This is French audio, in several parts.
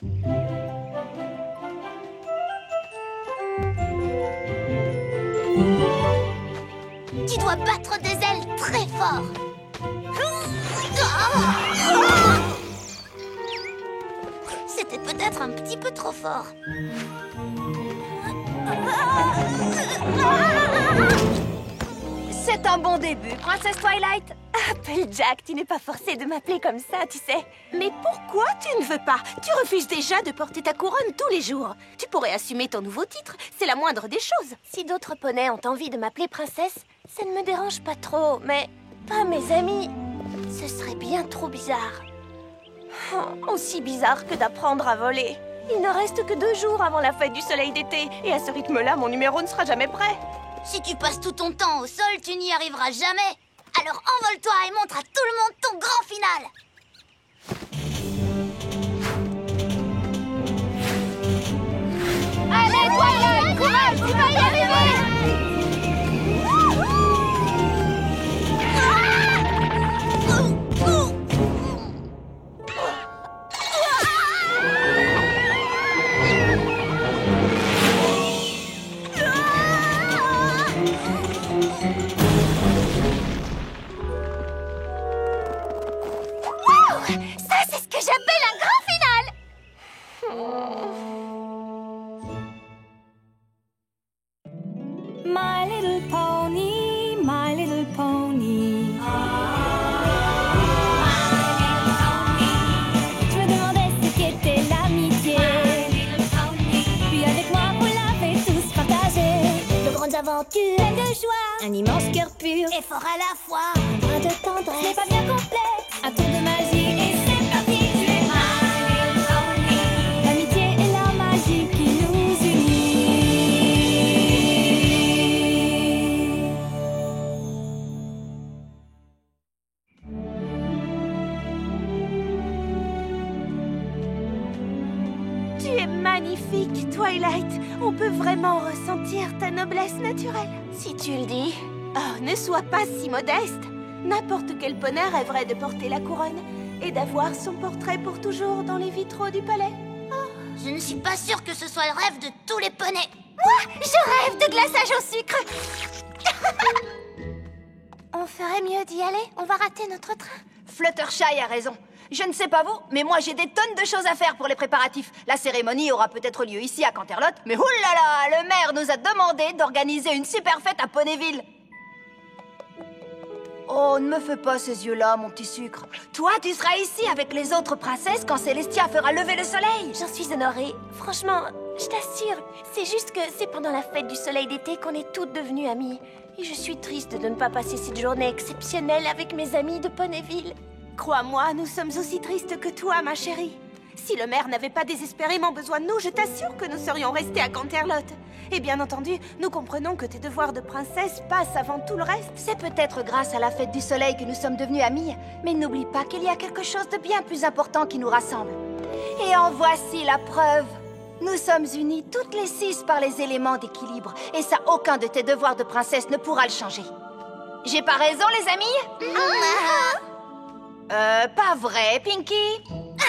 Tu dois battre des ailes très fort. C'était peut-être un petit peu trop fort. C'est un bon début, Princesse Twilight. Applejack, tu n'es pas forcée de m'appeler comme ça, tu sais. Mais pourquoi tu ne veux pas? Tu refuses déjà de porter ta couronne tous les jours. Tu pourrais assumer ton nouveau titre, c'est la moindre des choses. Si d'autres poneys ont envie de m'appeler princesse, ça ne me dérange pas trop, mais pas mes amis. Ce serait bien trop bizarre. Oh, aussi bizarre que d'apprendre à voler. Il ne reste que 2 jours avant la fête du soleil d'été, et à ce rythme-là, mon numéro ne sera jamais prêt. Si tu passes tout ton temps au sol, tu n'y arriveras jamais. Alors envole-toi et montre à tout le monde ton grand final. Allez, Twilight, courage, tu vas y arriver! My little pony, my little pony. Je me demandais ce qu'était l'amitié. Puis avec moi, vous l'avez tous partagé. De grandes aventures, pleines de joie, un immense cœur pur Et fort à la fois. un brin de tendresse. Ce n'est pas bien complexe, un tour de magie et c'est parti. L'amitié est la magie qui nous unit. Tu es magnifique, Twilight. On peut vraiment ressentir ta noblesse naturelle. Si tu le dis. Oh, ne sois pas si modeste. N'importe quel poney rêverait de porter la couronne et d'avoir son portrait pour toujours dans les vitraux du palais. Je ne suis pas sûre que ce soit le rêve de tous les poneys. Moi, je rêve de glaçage au sucre. On ferait mieux d'y aller. On va rater notre train. Fluttershy a raison. Je ne sais pas vous, mais moi j'ai des tonnes de choses à faire pour les préparatifs. La cérémonie aura peut-être lieu ici à Canterlot, mais oulala, le maire nous a demandé d'organiser une super fête à Ponyville. Oh, ne me fais pas ces yeux-là, mon petit sucre. Toi, tu seras ici avec les autres princesses quand Célestia fera lever le soleil. J'en suis honorée. Franchement, je t'assure, c'est juste que c'est pendant la fête du soleil d'été qu'on est toutes devenues amies. Et je suis triste de ne pas passer cette journée exceptionnelle avec mes amis de Ponyville. Crois-moi, nous sommes aussi tristes que toi, ma chérie. Si le maire n'avait pas désespérément besoin de nous, je t'assure que nous serions restés à Canterlot. Et bien entendu, nous comprenons que tes devoirs de princesse passent avant tout le reste. C'est peut-être grâce à la fête du soleil que nous sommes devenues amies, mais n'oublie pas qu'il y a quelque chose de bien plus important qui nous rassemble. Et en voici la preuve. Nous sommes unies toutes les 6 par les éléments d'équilibre, et ça, aucun de tes devoirs de princesse ne pourra le changer. J'ai pas raison, les amis? Pas vrai, Pinky?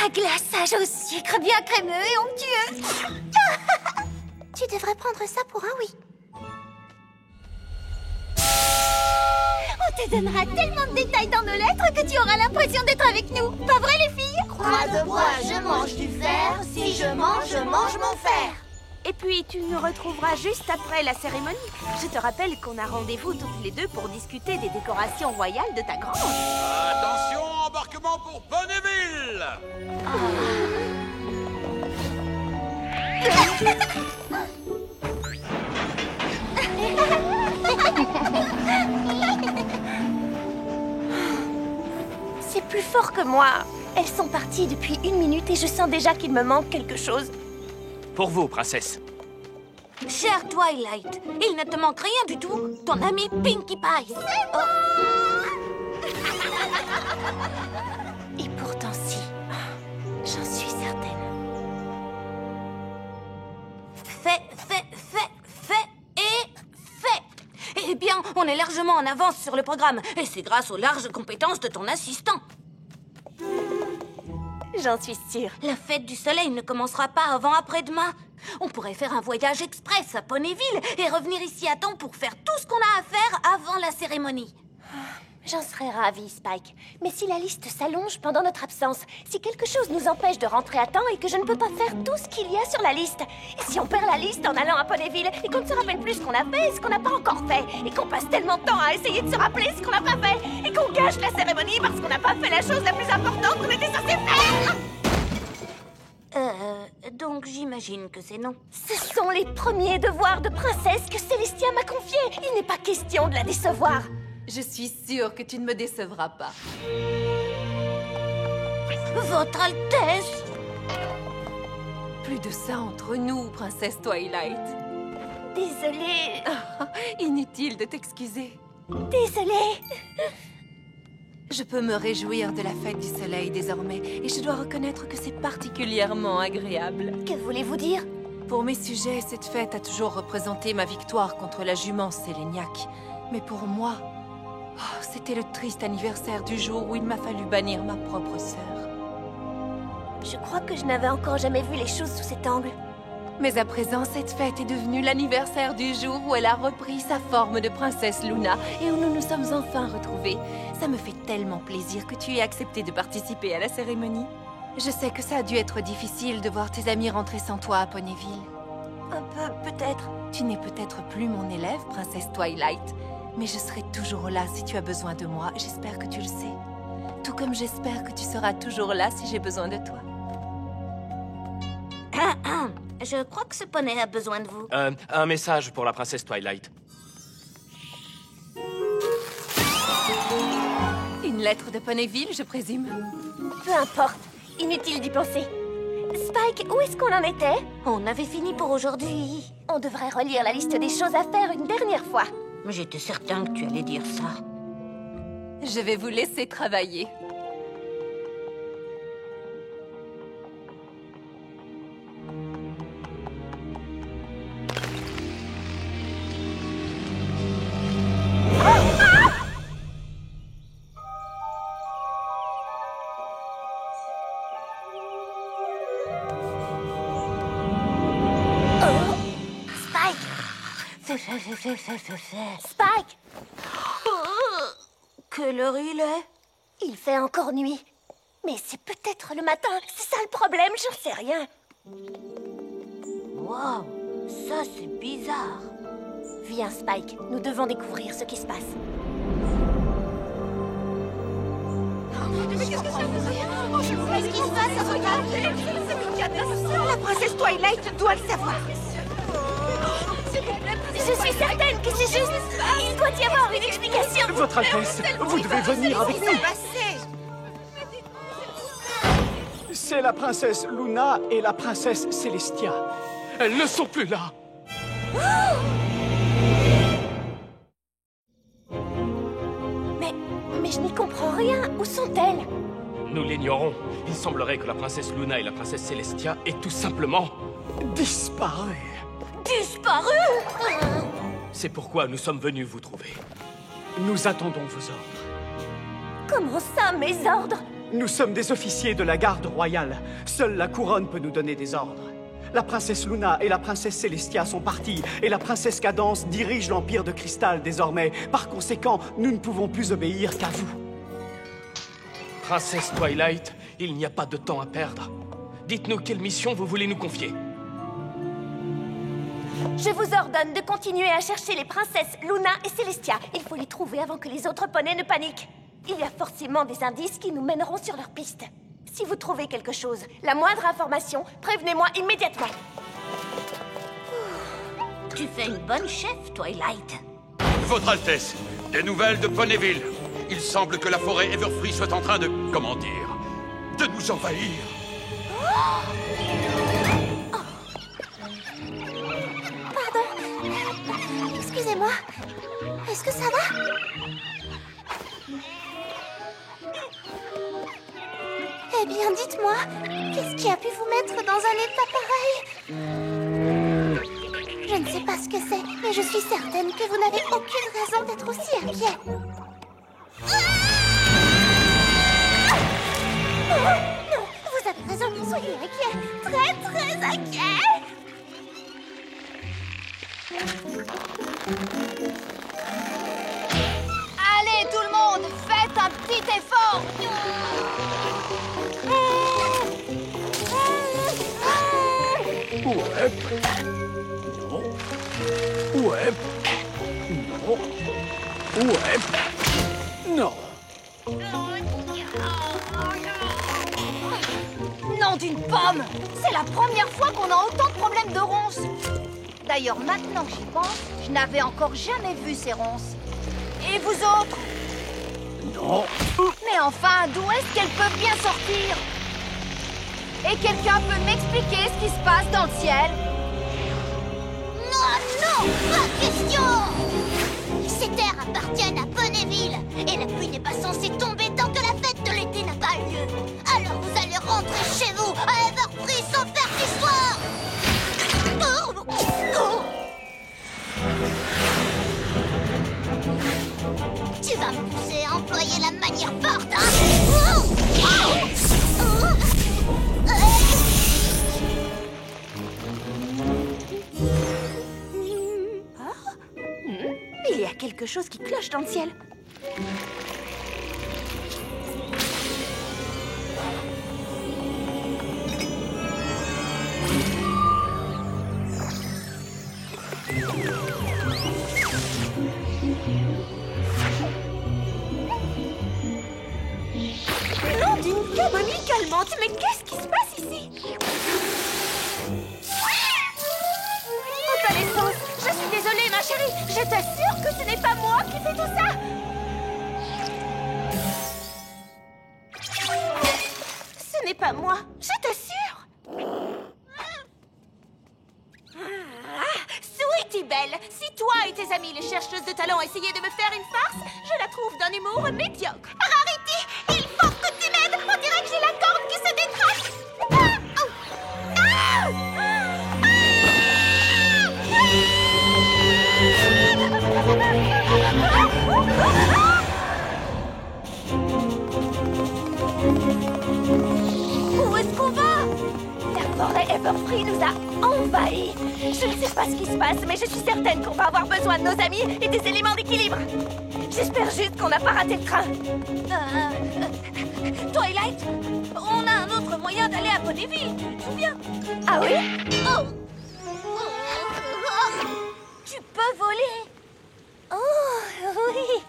Un glaçage au sucre bien crémeux et onctueux. Tu devrais prendre ça pour un oui. On te donnera tellement de détails dans nos lettres que tu auras l'impression d'être avec nous. Pas vrai, les filles? Croix de bois, je mange du fer. Si je mange mon fer. Et puis, tu nous retrouveras juste après la cérémonie. Je te rappelle qu'on a rendez-vous toutes les deux pour discuter des décorations royales de ta grange. Attention, embarquement pour Ponyville! C'est plus fort que moi. Elles sont parties depuis 1 minute et je sens déjà qu'il me manque quelque chose. Pour vous, princesse. Chère Twilight, il ne te manque rien du tout. Ton ami Pinkie Pie. Et pourtant si. J'en suis certaine. Fait. Eh bien, on est largement en avance sur le programme. Et c'est grâce aux larges compétences de ton assistant. J'en suis sûre. La fête du soleil ne commencera pas avant après-demain. On pourrait faire un voyage express à Ponyville et revenir ici à temps pour faire tout ce qu'on a à faire avant la cérémonie. J'en serais ravie, Spike. Mais si la liste s'allonge pendant notre absence, si quelque chose nous empêche de rentrer à temps et que je ne peux pas faire tout ce qu'il y a sur la liste, et si on perd la liste en allant à Ponyville et qu'on ne se rappelle plus ce qu'on a fait et ce qu'on n'a pas encore fait, et qu'on passe tellement de temps à essayer de se rappeler ce qu'on n'a pas fait, et qu'on gâche la cérémonie parce qu'on n'a pas fait la chose la plus importante qu'on était censé faire. Donc j'imagine que c'est non. Ce sont les premiers devoirs de princesse que Célestia m'a confiés. Il n'est pas question de la décevoir. Je suis sûre que tu ne me décevras pas. Votre Altesse! Plus de ça entre nous, princesse Twilight. Désolée. Inutile de t'excuser. Désolée. Je peux me réjouir de la fête du soleil désormais, et je dois reconnaître que c'est particulièrement agréable. Que voulez-vous dire? Pour mes sujets, cette fête a toujours représenté ma victoire contre la jument Séléniac. Mais pour moi, c'était le triste anniversaire du jour où il m'a fallu bannir ma propre sœur. Je crois que je n'avais encore jamais vu les choses sous cet angle. Mais à présent, cette fête est devenue l'anniversaire du jour où elle a repris sa forme de princesse Luna et où nous nous sommes enfin retrouvés. Ça me fait tellement plaisir que tu aies accepté de participer à la cérémonie. Je sais que ça a dû être difficile de voir tes amis rentrer sans toi à Ponyville. Un peu, peut-être. Tu n'es peut-être plus mon élève, princesse Twilight, mais je serai toujours là si tu as besoin de moi. J'espère que tu le sais. Tout comme j'espère que tu seras toujours là si j'ai besoin de toi. Je crois que ce poney a besoin de vous. Un message pour la princesse Twilight. Une lettre de Ponyville, je présume. Peu importe. Inutile d'y penser. Spike, où est-ce qu'on en était? On avait fini pour aujourd'hui. On devrait relire la liste des choses à faire une dernière fois. J'étais certain que tu allais dire ça. Je vais vous laisser travailler. Spike! Quelle heure il est? Il fait encore nuit. Mais c'est peut-être le matin. C'est ça le problème, j'en sais rien. Wow, ça c'est bizarre. Viens, Spike. Nous devons découvrir ce qui se passe. Qu'est-ce qui se passe? Regardez! La princesse Twilight doit le savoir. Je suis certaine que c'est juste... Il doit y avoir une explication. Votre Altesse, vous devez venir avec nous. C'est la princesse Luna et la princesse Célestia. Elles ne sont plus là. Mais je n'y comprends rien. Où sont-elles? Nous l'ignorons. Il semblerait que la princesse Luna et la princesse Célestia aient tout simplement Disparu. Disparu? C'est pourquoi nous sommes venus vous trouver. Nous attendons vos ordres. Comment ça, mes ordres? Nous sommes des officiers de la garde royale. Seule la couronne peut nous donner des ordres. La princesse Luna et la princesse Célestia sont parties, et la princesse Cadance dirige l'Empire de Cristal désormais. Par conséquent, nous ne pouvons plus obéir qu'à vous. Princesse Twilight, il n'y a pas de temps à perdre. Dites-nous quelle mission vous voulez nous confier. Je vous ordonne de continuer à chercher les princesses Luna et Célestia. Il faut les trouver avant que les autres poneys ne paniquent. Il y a forcément des indices qui nous mèneront sur leur piste. Si vous trouvez quelque chose, la moindre information, prévenez-moi immédiatement. Tu fais une bonne chef, Twilight. Votre Altesse, des nouvelles de Ponyville. Il semble que la forêt Everfree soit en train de... comment dire... de nous envahir. Pardon. Excusez-moi. Est-ce que ça va? Eh bien, dites-moi, qu'est-ce qui a pu vous mettre dans un état pareil? Je ne sais pas ce que c'est, mais je suis certaine que vous n'avez aucune raison d'être aussi inquiet. Oh, non, vous avez il est inquiet. Très, très inquiet. Allez, tout le monde, faites un petit effort. Ouais. Non. Ouais. Non. Ouais. Non. Nom d'une pomme! C'est la première fois qu'on a autant de problèmes de ronces. D'ailleurs, maintenant que j'y pense, je n'avais encore jamais vu ces ronces. Et vous autres? Non. Mais enfin, d'où est-ce qu'elles peuvent bien sortir? Et quelqu'un peut m'expliquer ce qui se passe dans le ciel? Non, pas question! Ces terres appartiennent à Ponyville, et la pluie n'est pas censée tomber tant que la fête de l'été n'a pas lieu. Alors vous allez rentrer chez vous à Everfree sans faire d'histoire! Tu vas me pousser à employer la manière forte, hein? Il y a quelque chose qui cloche dans le ciel. Nom d'une camomille calmante, mais qu'est-ce qui se passe ici? Reconnaissance, je suis désolée ma chérie, je t'assure que ce n'est pas moi qui fais tout ça. Ce n'est pas moi, je t'assure. Sweetie Belle, si toi et tes amis les chercheuses de talent essayaient de me faire une farce, je la trouve d'un humour médiocre. Rarity, il faut que tu m'aides, on dirait que j'ai la corde qui se détraque. Où est-ce qu'on va? La forêt Everfree nous a envahis. Je ne sais pas ce qui se passe, mais je suis certaine qu'on va avoir besoin de nos amis et des éléments d'équilibre. J'espère juste qu'on n'a pas raté le train. Twilight, on a un autre moyen d'aller à Ponyville, tu te souviens? Ah oui? Tu peux voler? Oh, oui.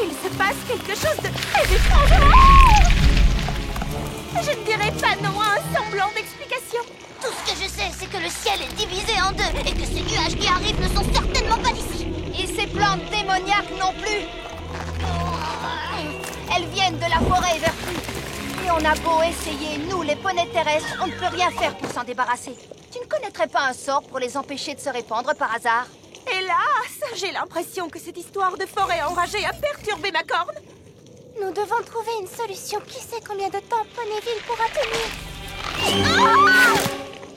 Il se passe quelque chose de très étrange. Je ne dirai pas non à un semblant d'explication. Tout ce que je sais, c'est que le ciel est divisé en deux et que ces nuages qui arrivent ne sont certainement pas d'ici. Et ces plantes démoniaques non plus. Elles viennent de la forêt Everfree. Et on a beau essayer, nous, les poneys terrestres, on ne peut rien faire pour s'en débarrasser. Tu ne connaîtrais pas un sort pour les empêcher de se répandre par hasard? Hélas, j'ai l'impression que cette histoire de forêt enragée a perturbé ma corne. Nous devons trouver une solution. Qui sait combien de temps Ponyville pourra tenir?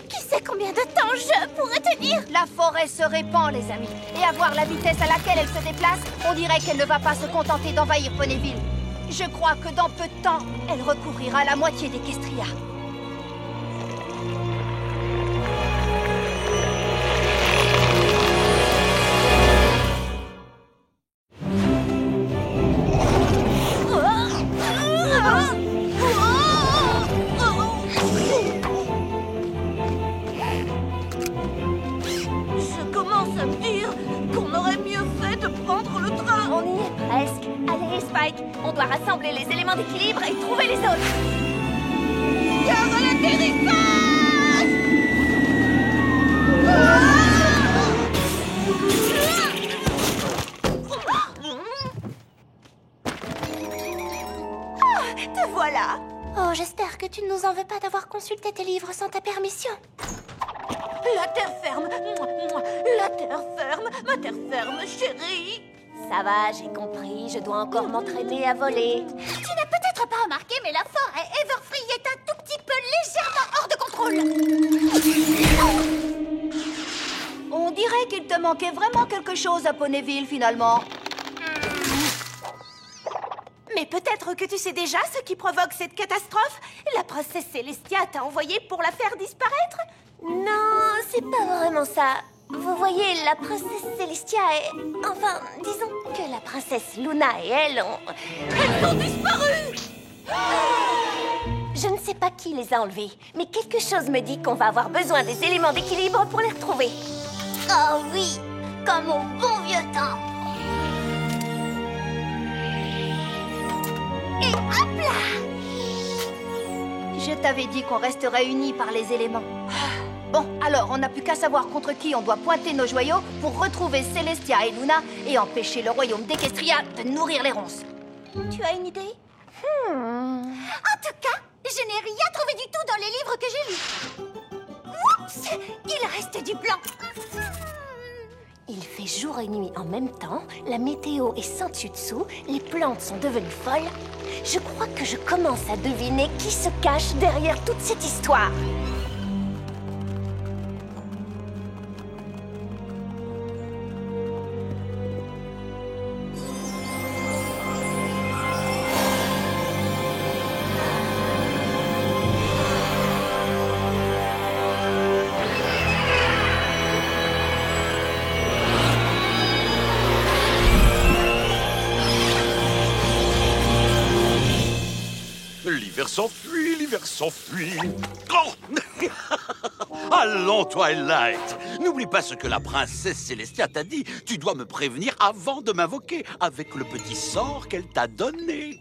Qui sait combien de temps je pourrai tenir? La forêt se répand, les amis. Et à voir la vitesse à laquelle elle se déplace, on dirait qu'elle ne va pas se contenter d'envahir Ponyville. Je crois que dans peu de temps, elle recouvrira la moitié d'Equestria. Je commence à me dire qu'on aurait mieux fait de prendre le train. On y est presque. Allez, Spike, on doit rassembler les éléments d'équilibre et trouver les autres. Gare à l'atterrissage! Te voilà. Oh, j'espère que tu ne nous en veux pas d'avoir consulté tes livres sans ta permission. La terre ferme. La terre ferme. Ma terre ferme, chérie. Ça va, j'ai compris. Je dois encore m'entraîner à voler. Tu n'as peut-être pas remarqué, mais la forêt Everfree est un tout petit peu légèrement hors de contrôle. On dirait qu'il te manquait vraiment quelque chose à Ponyville, finalement. Mais peut-être que tu sais déjà ce qui provoque cette catastrophe? La princesse Celestia t'a envoyé pour la faire disparaître? Non, c'est pas vraiment ça. Vous voyez, la princesse Celestia est... Enfin, disons que la princesse Luna et elle ont... Elles ont disparu! Je ne sais pas qui les a enlevées, mais quelque chose me dit qu'on va avoir besoin des éléments d'équilibre pour les retrouver. Oh oui, comme au bon vieux temps. Et hop là! Je t'avais dit qu'on resterait unis par les éléments. Bon, alors, on n'a plus qu'à savoir contre qui on doit pointer nos joyaux pour retrouver Celestia et Luna et empêcher le royaume d'Equestria de nourrir les ronces. Tu as une idée? En tout cas, je n'ai rien trouvé du tout dans les livres que j'ai lus. Oups! Il reste du blanc. Il fait jour et nuit en même temps, la météo est sans dessus-dessous, les plantes sont devenues folles. Je crois que je commence à deviner qui se cache derrière toute cette histoire. L'hiver s'enfuit. Oh Allons, Twilight. N'oublie pas ce que la princesse Celestia t'a dit. Tu dois me prévenir avant de m'invoquer avec le petit sort qu'elle t'a donné.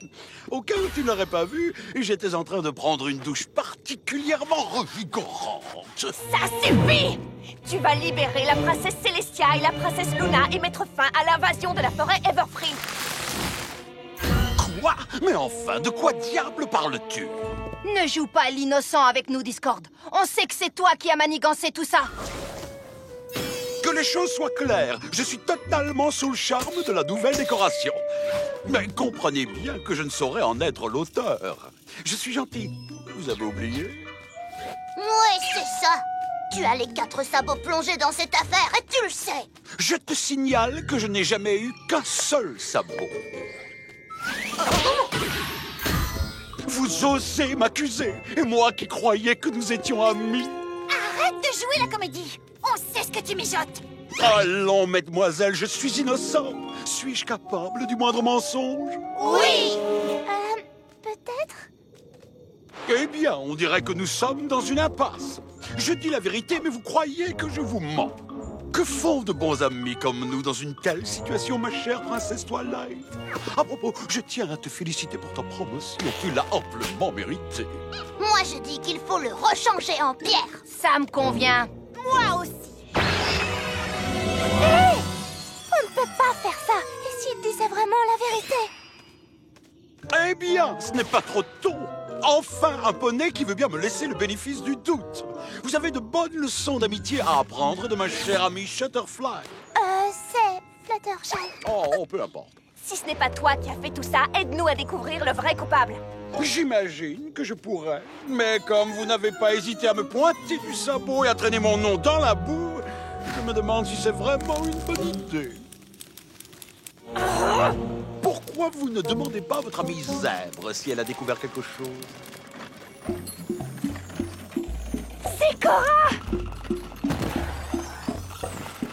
Au cas où tu ne l'aurais pas vu, j'étais en train de prendre une douche particulièrement revigorante. Ça suffit! Tu vas libérer la princesse Celestia et la princesse Luna et mettre fin à l'invasion de la forêt Everfree. Quoi? Mais enfin, de quoi diable parles-tu? Ne joue pas à l'innocent avec nous, Discord. On sait que c'est toi qui as manigancé tout ça. Que les choses soient claires, je suis totalement sous le charme de la nouvelle décoration. Mais comprenez bien que je ne saurais en être l'auteur. Je suis gentil. Vous avez oublié? Ouais, c'est ça. Tu as les 4 sabots plongés dans cette affaire et tu le sais. Je te signale que je n'ai jamais eu qu'un seul sabot. Vous osez m'accuser, et moi qui croyais que nous étions amis. Arrête de jouer la comédie. On sait ce que tu mijotes. Allons, mesdemoiselles, je suis innocent. Suis-je capable du moindre mensonge? Oui. Peut-être? Eh bien, on dirait que nous sommes dans une impasse. Je dis la vérité, mais vous croyez que je vous mens. Que font de bons amis comme nous dans une telle situation, ma chère princesse Twilight? À propos, je tiens à te féliciter pour ta promotion. Tu l'as amplement méritée. Moi, je dis qu'il faut le rechanger en pierre. Ça me convient. Moi aussi. Hé! On ne peut pas faire ça. Et s'il disait vraiment la vérité? Eh bien, ce n'est pas trop tôt. Enfin, un poney qui veut bien me laisser le bénéfice du doute. Vous avez de bonnes leçons d'amitié à apprendre de ma chère amie Shutterfly. C'est Fluttershy. Oh, peu importe. Si ce n'est pas toi qui as fait tout ça, aide-nous à découvrir le vrai coupable. J'imagine que je pourrais. Mais comme vous n'avez pas hésité à me pointer du sabot et à traîner mon nom dans la boue, je me demande si c'est vraiment une bonne idée. Pourquoi vous ne demandez pas à votre amie Zèbre si elle a découvert quelque chose? C'est Cora!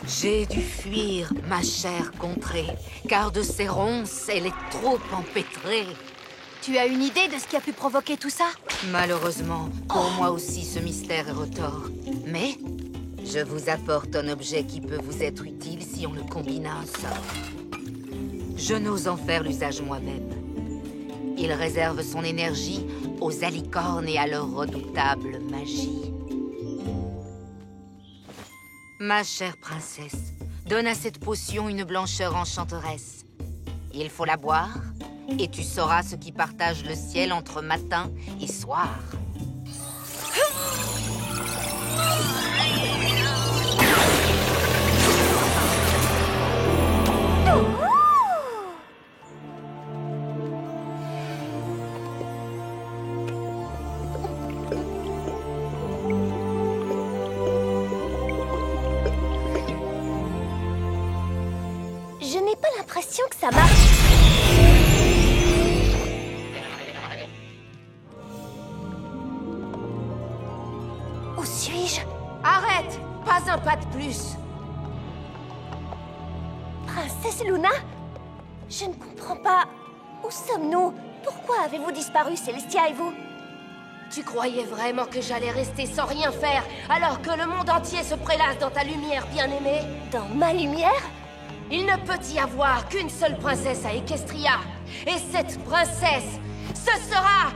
J'ai dû fuir ma chère contrée, car de ces ronces, elle est trop empêtrée. Tu as une idée de ce qui a pu provoquer tout ça? Malheureusement, pour moi aussi, ce mystère est retors. Mais je vous apporte un objet qui peut vous être utile si on le combine à un sort. Je n'ose en faire l'usage moi-même. Il réserve son énergie aux alicornes et à leur redoutable magie. Ma chère princesse, donne à cette potion une blancheur enchanteresse. Il faut la boire, et tu sauras ce qui partage le ciel entre matin et soir. pas l'impression que ça marche. Où suis-je? Arrête! Pas un pas de plus! Princesse Luna? Je ne comprends pas. Où sommes-nous? Pourquoi avez-vous disparu, Célestia et vous? Tu croyais vraiment que j'allais rester sans rien faire, alors que le monde entier se prélasse dans ta lumière, bien-aimée? Dans ma lumière? Il ne peut y avoir qu'une seule princesse à Equestria. Et cette princesse, ce sera...